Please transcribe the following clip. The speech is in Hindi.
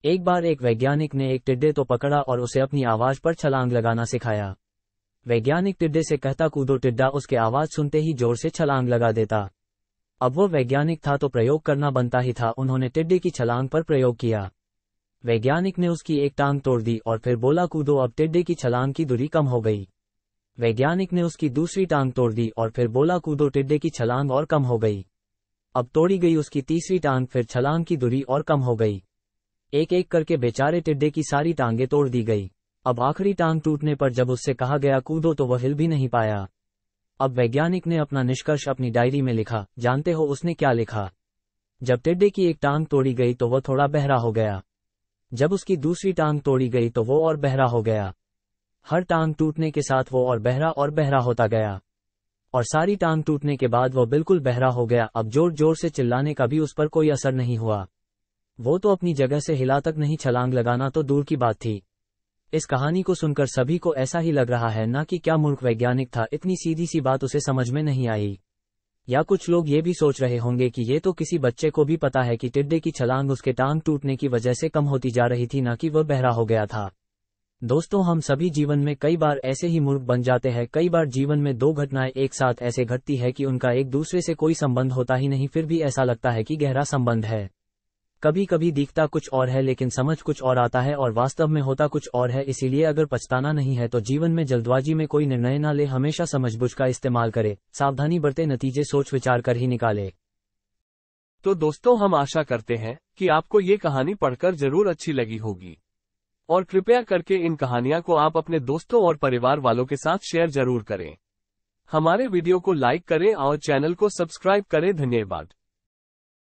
एक बार एक वैज्ञानिक ने एक टिड्डे तो पकड़ा और उसे अपनी आवाज पर छलांग लगाना सिखाया। वैज्ञानिक टिड्डे से कहता कूदो, टिड्डा उसके आवाज सुनते ही जोर से छलांग लगा देता। अब वो वैज्ञानिक था तो प्रयोग करना बनता ही था। उन्होंने टिड्डे की छलांग पर प्रयोग किया। वैज्ञानिक ने उसकी एक टांग तोड़ दी और फिर बोला कूदो। अब टिड्डे की छलांग की दूरी कम हो गई। वैज्ञानिक ने उसकी दूसरी टांग तोड़ दी और फिर बोला कूदो। टिड्डे की छलांग और कम हो गई। अब तोड़ी गई उसकी तीसरी टांग, फिर छलांग की दूरी और कम हो गई। एक एक करके बेचारे टिड्डे की सारी टांगें तोड़ दी गई। अब आखिरी टांग टूटने पर जब उससे कहा गया कूदो तो वह हिल भी नहीं पाया। अब वैज्ञानिक ने अपना निष्कर्ष अपनी डायरी में लिखा। जानते हो उसने क्या लिखा? जब टिड्डे की एक टांग तोड़ी गई तो वह थोड़ा बहरा हो गया। जब उसकी दूसरी टांग तोड़ी गई तो वो और बहरा हो गया। हर टांग टूटने के साथ वो और बहरा होता गया। और सारी टांग टूटने के बाद वो बिल्कुल बहरा हो गया। अब जोर जोर से चिल्लाने का भी उस पर कोई असर नहीं हुआ। वो तो अपनी जगह से हिला तक नहीं, छलांग लगाना तो दूर की बात थी। इस कहानी को सुनकर सभी को ऐसा ही लग रहा है ना कि क्या मूर्ख वैज्ञानिक था, इतनी सीधी सी बात उसे समझ में नहीं आई। या कुछ लोग ये भी सोच रहे होंगे कि ये तो किसी बच्चे को भी पता है कि टिड्डे की छलांग उसके टांग टूटने की वजह से कम होती जा रही थी, ना कि वह बहरा हो गया था। दोस्तों, हम सभी जीवन में कई बार ऐसे ही मूर्ख बन जाते हैं। कई बार जीवन में दो घटनाएं एक साथ ऐसे घटती है कि उनका एक दूसरे से कोई संबंध होता ही नहीं, फिर भी ऐसा लगता है कि गहरा संबंध है। कभी कभी दिखता कुछ और है लेकिन समझ कुछ और आता है और वास्तव में होता कुछ और है। इसीलिए अगर पछताना नहीं है तो जीवन में जल्दबाजी में कोई निर्णय ना ले, हमेशा समझबूझ का इस्तेमाल करे, सावधानी बरते, नतीजे सोच विचार कर ही निकाले। तो दोस्तों, हम आशा करते हैं कि आपको ये कहानी पढ़कर जरूर अच्छी लगी होगी और कृपया करके इन कहानियां को आप अपने दोस्तों और परिवार वालों के साथ शेयर जरूर करें। हमारे वीडियो को लाइक करें और चैनल को सब्सक्राइब करें। धन्यवाद।